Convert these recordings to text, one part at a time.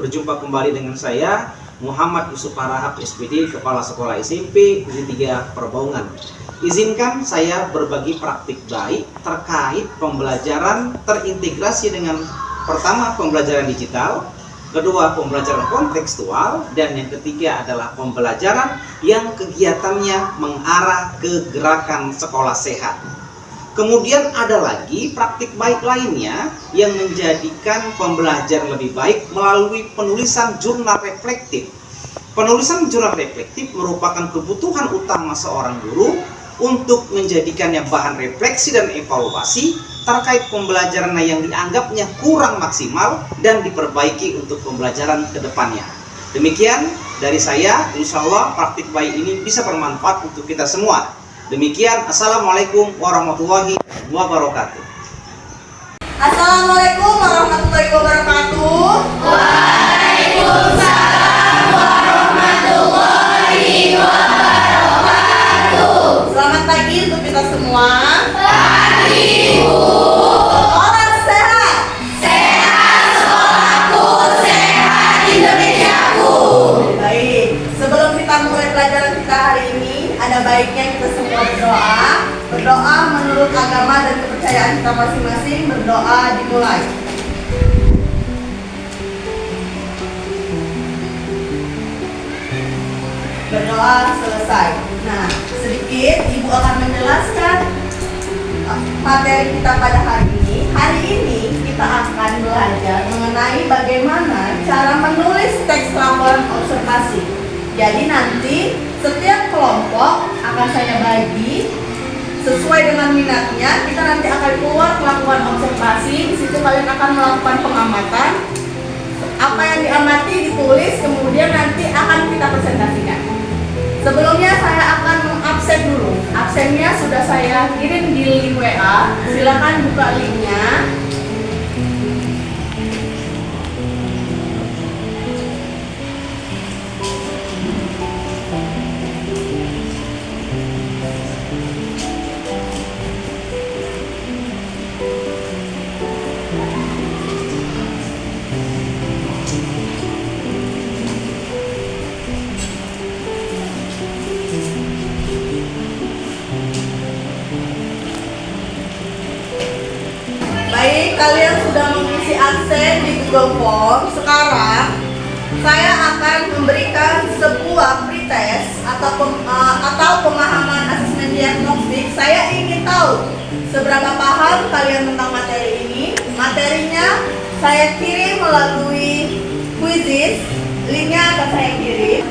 Berjumpa kembali dengan saya Muhammad Yusuf Harahap SPD, Kepala Sekolah SMP Negeri 3 Perbaungan. Izinkan saya berbagi praktik baik terkait pembelajaran terintegrasi dengan pertama pembelajaran digital, kedua pembelajaran kontekstual, dan yang ketiga adalah pembelajaran yang kegiatannya mengarah ke gerakan sekolah sehat. Kemudian ada lagi praktik baik lainnya yang menjadikan pembelajaran lebih baik melalui penulisan jurnal reflektif. Penulisan jurnal reflektif merupakan kebutuhan utama seorang guru untuk menjadikannya bahan refleksi dan evaluasi terkait pembelajaran yang dianggapnya kurang maksimal dan diperbaiki untuk pembelajaran ke depannya. Demikian dari saya, insya Allah praktik baik ini bisa bermanfaat untuk kita semua. Demikian, Assalamualaikum warahmatullahi wabarakatuh. Assalamualaikum warahmatullahi wabarakatuh. Waalaikumsalam warahmatullahi wabarakatuh. Selamat pagi untuk kita semua. Pagi, Bu. Orang sehat. Sehat sekolahku, sehat Indonesiaku. Baik, sebelum kita mulai pelajaran kita hari ini, ada baiknya kita semua berdoa. Berdoa menurut agama dan kepercayaan kita masing-masing. Berdoa dimulai. Berdoa selesai. Nah, sedikit Ibu akan menjelaskan materi kita pada hari ini. Hari ini kita akan belajar mengenai bagaimana cara menulis teks laporan observasi. Jadi nanti setiap kelompok akan saya bagi sesuai dengan minatnya. Kita nanti akan keluar melakukan observasi. Di situ kalian akan melakukan pengamatan. Apa yang diamati ditulis, kemudian nanti akan kita presentasikan. Sebelumnya saya akan mengabsen dulu. Absennya sudah saya kirim di link WA. Silakan buka linknya. Baik, kalian sudah mengisi absen di Google Form. Sekarang saya akan memberikan sebuah pretest atau pemahaman asesmen diagnostik. Saya ingin tahu seberapa paham kalian tentang materi ini. Materinya saya kirim melalui Quizizz. Linknya akan saya kirim.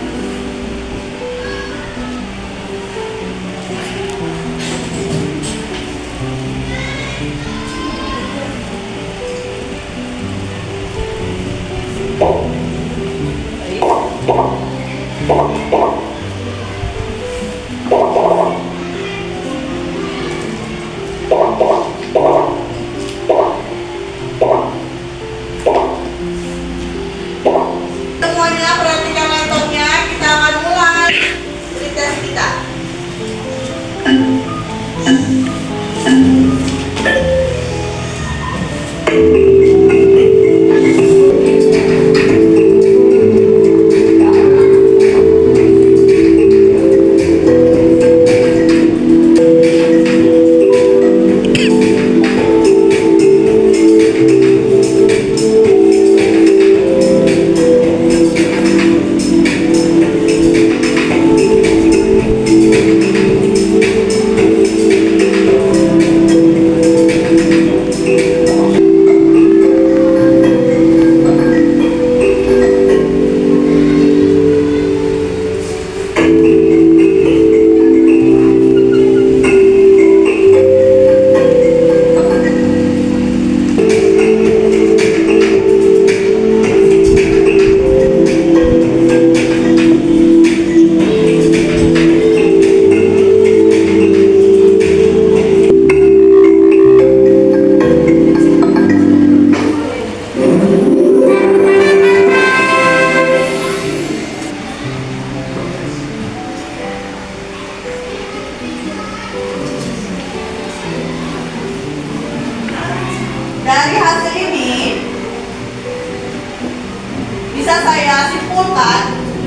Semuanya perhatikan laptopnya, kita akan mulai pretest kita.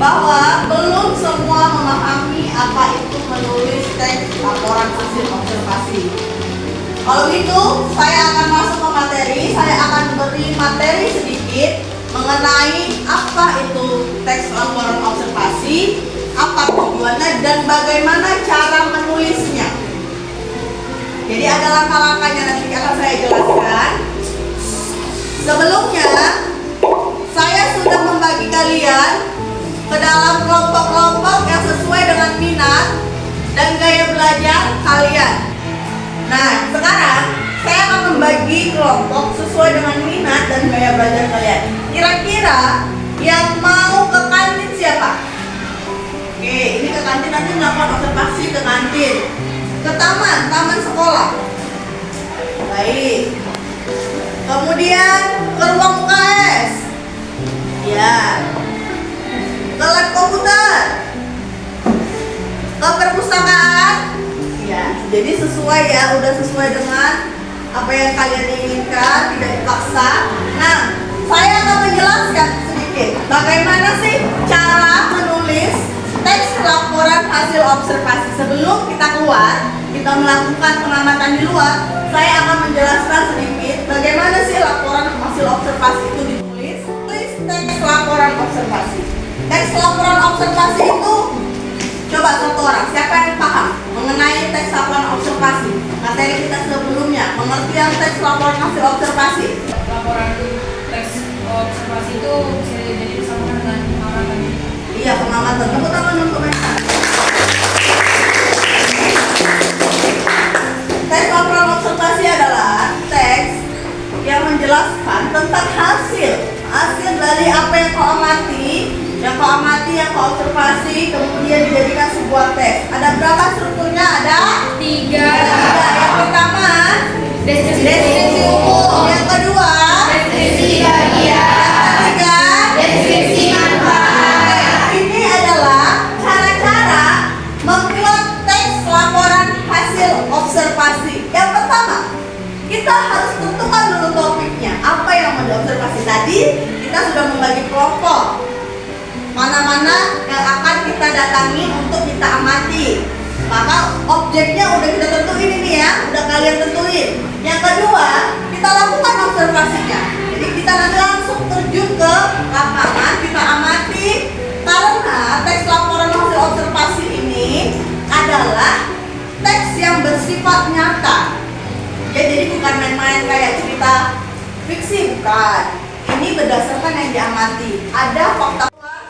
bahwa belum semua memahami apa itu menulis teks laporan hasil observasi. Kalau gitu, saya akan masuk ke materi. Saya akan beri materi sedikit mengenai apa itu teks laporan observasi, apa tujuannya, dan bagaimana cara menulisnya. Jadi ada langkah-langkahnya nanti akan saya jelaskan. Sebelumnya, saya sudah membagi kalian ke dalam kelompok-kelompok yang sesuai dengan minat dan gaya belajar kalian. Nah, sekarang saya akan membagi kelompok sesuai dengan minat dan gaya belajar kalian. Kira-kira yang mau ke kantin siapa? Oke, ini ke kantin, nanti melakukan observasi ke kantin. Ke taman sekolah. Baik. Kemudian ke ruang UKS. Ya. Ke lab komputer. Ke perpustakaan. Ya, jadi sesuai ya, udah sesuai dengan apa yang kalian inginkan, tidak dipaksa. Nah, saya akan menjelaskan sedikit bagaimana sih cara menulis teks laporan hasil observasi. Sebelum kita keluar, kita melakukan pengamatan di luar, saya akan menjelaskan sedikit bagaimana sih laporan hasil observasi itu ditulis. Tulis teks laporan observasi. Teks laporan observasi itu, coba satu orang, siapa yang paham mengenai teks laporan observasi? Materi kita sebelumnya, pengertian teks laporan hasil observasi. Laporan teks observasi itu bisa jadi disamakan dengan pengamatan. Iya, pengamatan. Tepuk tangan untuk mereka. Teks laporan observasi adalah teks yang menjelaskan tentang hasil dari apa yang kau amati, yang kau observasi, kemudian dijadikan sebuah teks. Ada berapa strukturnya? Ada Tiga. Yang pertama, deskripsi umum. Yang kedua, Deskripsi bagian. yang ketiga, Deskripsi manfaat. ini adalah cara-cara membuat teks laporan hasil observasi. Yang pertama, kita harus tentukan dulu topiknya. Apa yang mau diobservasi tadi? Kita sudah membagi kelompok. Mana-mana yang akan kita datangi untuk kita amati. Maka objeknya udah kita tentuin ini ya, udah kalian tentuin. Yang kedua, kita lakukan observasinya. Jadi kita nanti langsung terjun ke lapangan, kita amati. Karena teks laporan hasil observasi ini adalah teks yang bersifat nyata. Ya, jadi bukan main-main kayak cerita fiksi, bukan. Ini berdasarkan yang diamati. Ada fakta.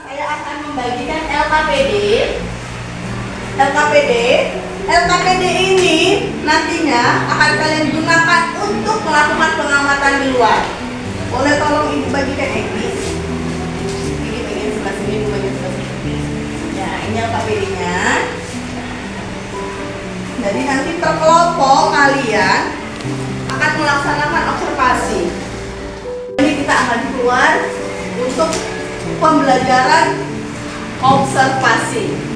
Saya akan membagikan LKPD ini nantinya akan kalian gunakan untuk melakukan pengamatan di luar. Boleh tolong ibu bagikan Egi? Ini bagian sebelah sini, ibu bagian sebelah sini. Ya, ini LKPD-nya. Jadi nanti per kelompok kalian akan melaksanakan observasi. Ini kita akan keluar untuk pembelajaran observasi.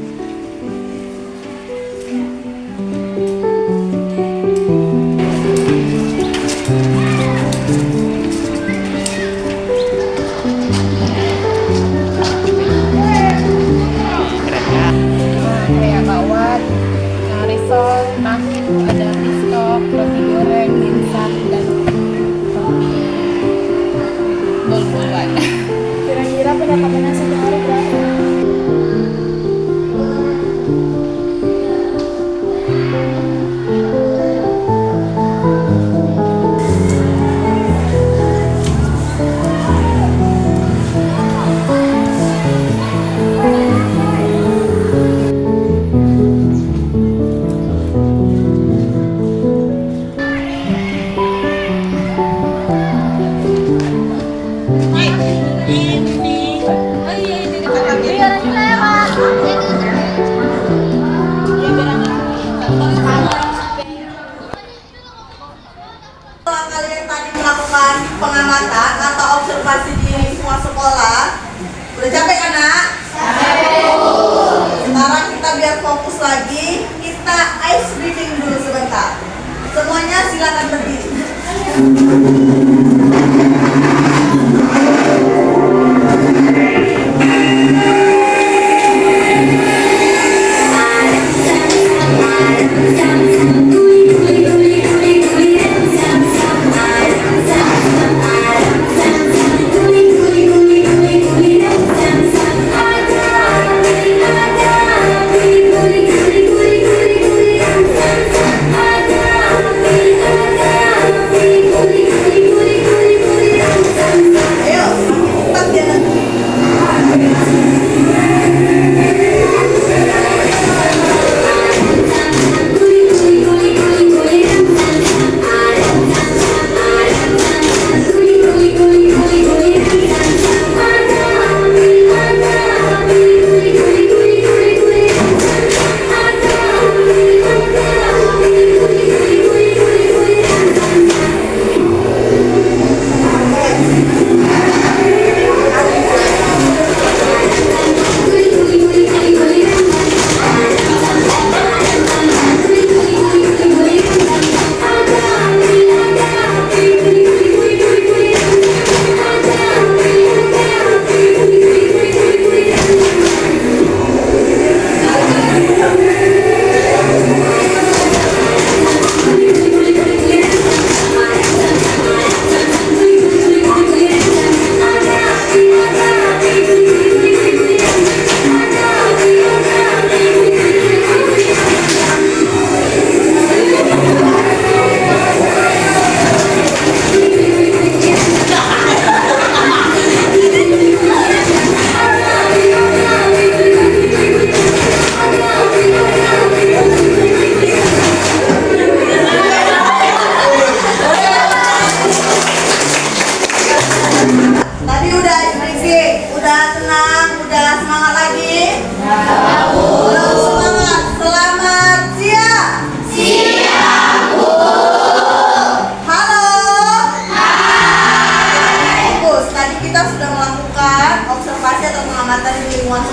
Kayak bakwan, risol, tahu, ada pistok, roti goreng, instan, dan roti bol-bolan. Kira-kira pendapatannya satu hari berapa?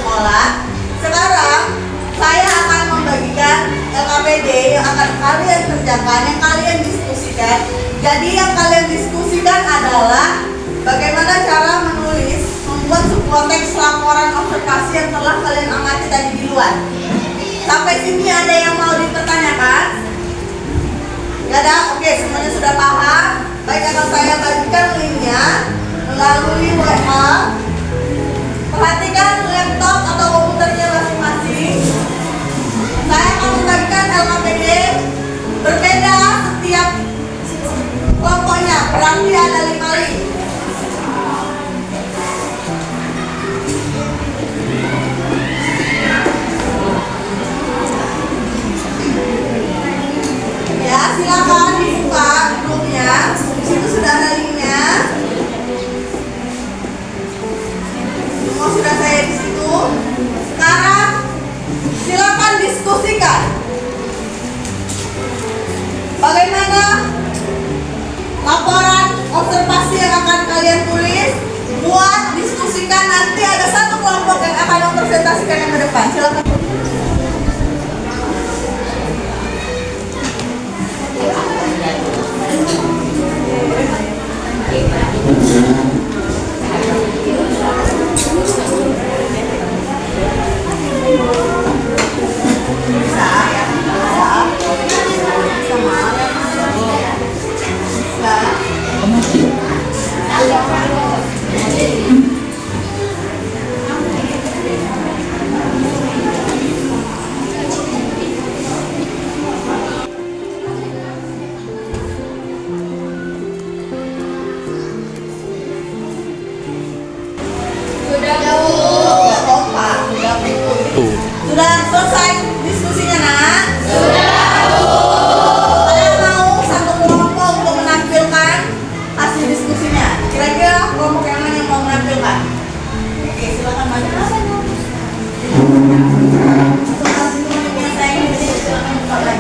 sekolah. Sekarang saya akan membagikan LKPD yang akan kalian kerjakan, yang kalian diskusikan. Jadi yang kalian diskusikan adalah bagaimana cara membuat sebuah teks laporan observasi yang telah kalian amati tadi di luar. Sampai sini ada yang mau dipertanyakan? Gak ada? Oke, semuanya sudah paham. Baik, akan saya bagikan linknya melalui WA. Perhatikan laptop atau komputernya masing-masing. Saya akan membagikan LKPD berbeda setiap kelompoknya, berarti ada 5 link. Ya, silakan dibuka grupnya. Di situ sudah ada linknya. Semua sudah saya di situ. Sekarang silakan diskusikan. Bagaimana laporan observasi yang akan kalian tulis? Buat diskusikan, nanti ada satu kelompok yang akan mempresentasikan yang ke depan. Silakan. Sudah selesai diskusinya, nak? Sudah. Saya mau satu kelompok untuk menampilkan hasil diskusinya. Kira-kira kelompok yang mana yang mau menampilkan? Oke, silakan maju.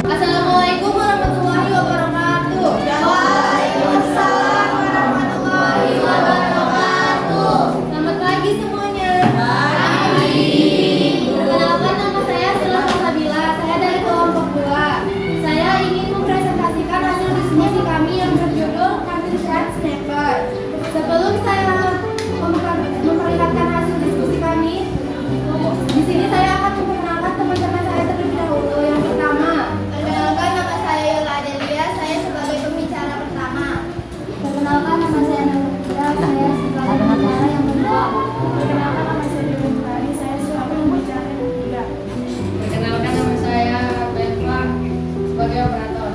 Assalamualaikum warahmatullahi wabarakatuh. Waalaikumsalam warahmatullahi wabarakatuh. Selamat pagi semuanya. Perkenalkan, nama saya Sila Salsabila. Saya dari kelompok 2. Saya ingin mempresentasikan hasil diskusi kami yang berjudul Kantin Sehat Sniper. Sebelum saya memperlihatkan hasil diskusi kami, di sini saya akan memperkenalkan teman-teman saya terlebih dahulu. Yang pertama, perkenalkan, nama saya Yola Adelia. Saya sebagai pembicara pertama. Perkenalkan, nama saya Nadia. Saya sebagai pembicara yang kedua. Perkenalkan, nama saya Dewi. Saya sebagai pembicara yang ketiga. Perkenalkan, nama saya Betwa sebagai operator.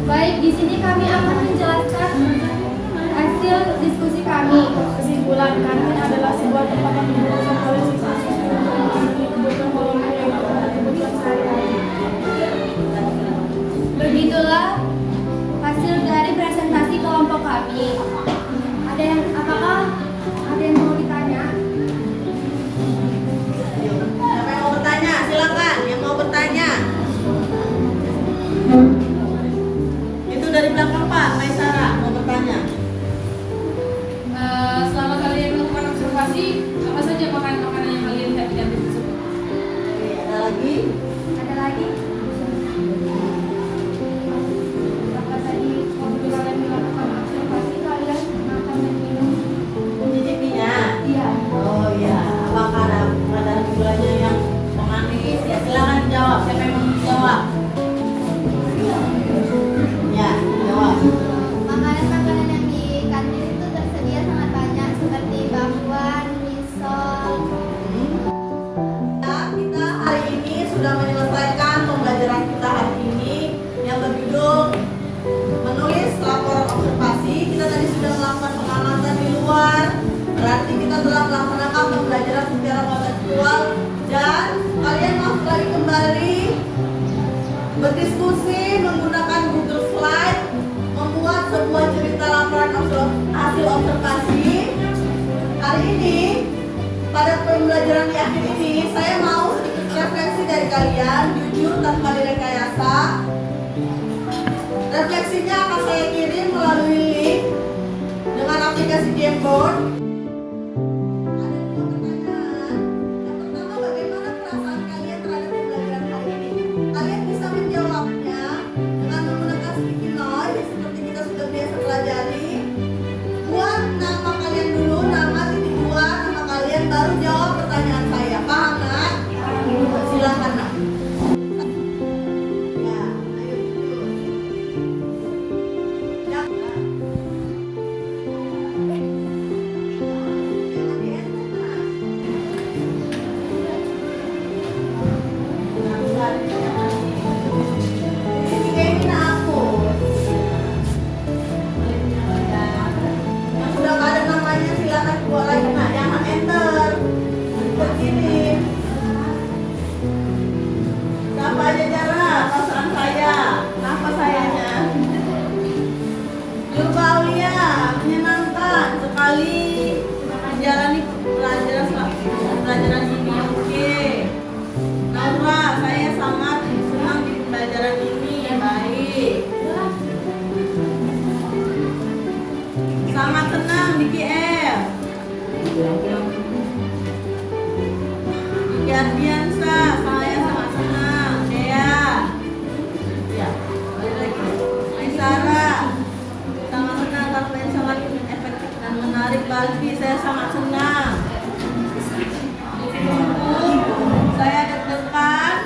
Baik, di sini kami akan menjelaskan hasil diskusi kami. Kesimpulan, kantin adalah sebuah tempat yang digunakan oleh siswa-siswi untuk memenuhi kebutuhan pokoknya yang adalah kebutuhan sehari-hari. Begitulah hasil dari presentasi kelompok kami. Apakah ada yang mau ditanya? Siapa yang mau bertanya? Silakan, yang mau bertanya. Itu dari belakang Pak, Maisara mau bertanya. Selama kalian melakukan observasi, apa saja makanan-makanan yang kalian lihat di kantin tersebut? Oke, ada lagi? Ada lagi? Apa tadi waktu kalian melakukan observasi kalian makan dan minum? Mencicipinya? Iya. Oh iya, apakah ada kadar gulanya yang pemanis? Ya silakan dijawab. Siapa yang mau menjawab? Ya, jawab. Makanan-makanan yang di kantin itu tersedia sangat banyak seperti bakwan, misal. Ya, kita hari ini sudah menyelesaikan pembelajaran kita hari ini yang berjudul menulis laporan observasi. Kita tadi sudah melakukan pengamatan di luar, berarti kita telah melaksanakan pembelajaran secara kontekstual dan kalian masuk lagi kembali berdiskusi menggunakan Google Slide, membuat sebuah cerita laporan hasil observasi. Hari ini pada pembelajaran di akhir ini saya mau sedikit refleksi dari kalian, jujur tanpa direkayasa. Refleksinya akan saya kirim melalui link dengan aplikasi Jamboard. Ada 2 pertanyaan. Aki Ardiansa, saya sangat senang. Dea. Ya, balik lagi. Maisara, sangat senang karena yang sangat efektif dan menarik. Balfi, saya sangat senang. Saya deg-degan.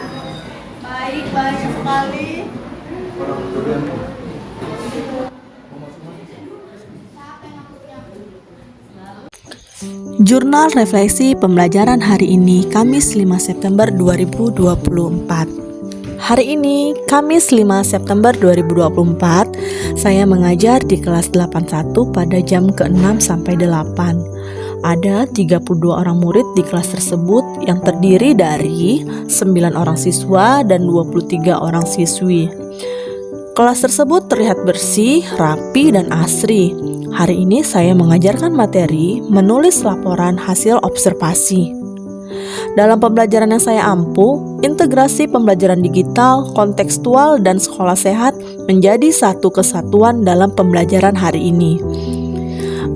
Baik, banyak sekali. Jurnal Refleksi Pembelajaran hari ini, Kamis 5 September 2024. Hari ini, Kamis 5 September 2024, saya mengajar di kelas 81 pada jam ke-6 sampai 8. Ada 32 orang murid di kelas tersebut yang terdiri dari 9 orang siswa dan 23 orang siswi. Kelas tersebut terlihat bersih, rapi, dan asri. Hari ini saya mengajarkan materi menulis laporan hasil observasi. Dalam pembelajaran yang saya ampu, integrasi pembelajaran digital, kontekstual, dan sekolah sehat menjadi satu kesatuan dalam pembelajaran hari ini.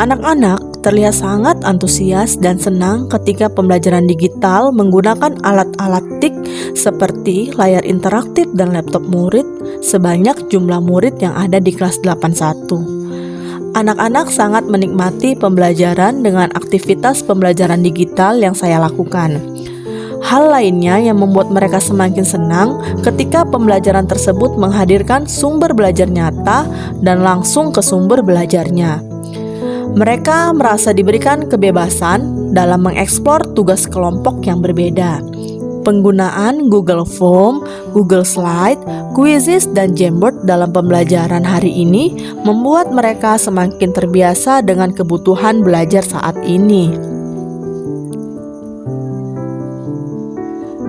Anak-anak terlihat sangat antusias dan senang ketika pembelajaran digital menggunakan alat-alat TIK seperti layar interaktif dan laptop murid sebanyak jumlah murid yang ada di kelas 81. Anak-anak sangat menikmati pembelajaran dengan aktivitas pembelajaran digital yang saya lakukan. Hal lainnya yang membuat mereka semakin senang ketika pembelajaran tersebut menghadirkan sumber belajar nyata dan langsung ke sumber belajarnya. Mereka merasa diberikan kebebasan dalam mengeksplor tugas kelompok yang berbeda. Penggunaan Google Form, Google Slide, Quizzes, dan Jamboard dalam pembelajaran hari ini membuat mereka semakin terbiasa dengan kebutuhan belajar saat ini.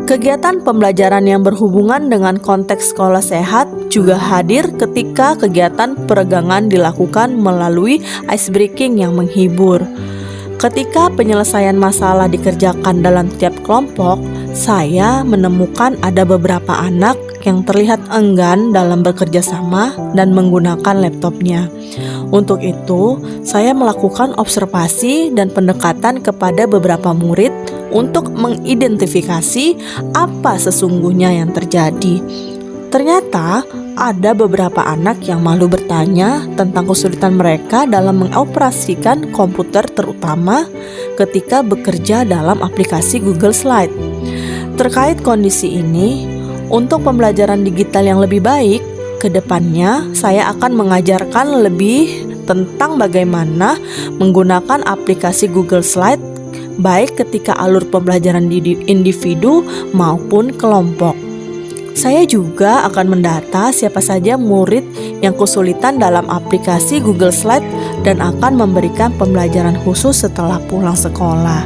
Kegiatan pembelajaran yang berhubungan dengan konteks sekolah sehat juga hadir ketika kegiatan peregangan dilakukan melalui icebreaking yang menghibur. Ketika penyelesaian masalah dikerjakan dalam tiap kelompok, saya menemukan ada beberapa anak yang terlihat enggan dalam bekerja sama dan menggunakan laptopnya. Untuk itu, saya melakukan observasi dan pendekatan kepada beberapa murid untuk mengidentifikasi apa sesungguhnya yang terjadi. Ternyata ada beberapa anak yang malu bertanya tentang kesulitan mereka dalam mengoperasikan komputer, terutama ketika bekerja dalam aplikasi Google Slide. Terkait kondisi ini, untuk pembelajaran digital yang lebih baik, ke depannya saya akan mengajarkan lebih tentang bagaimana menggunakan aplikasi Google Slide, baik ketika alur pembelajaran individu maupun kelompok. Saya juga akan mendata siapa saja murid yang kesulitan dalam aplikasi Google Slide dan akan memberikan pembelajaran khusus setelah pulang sekolah.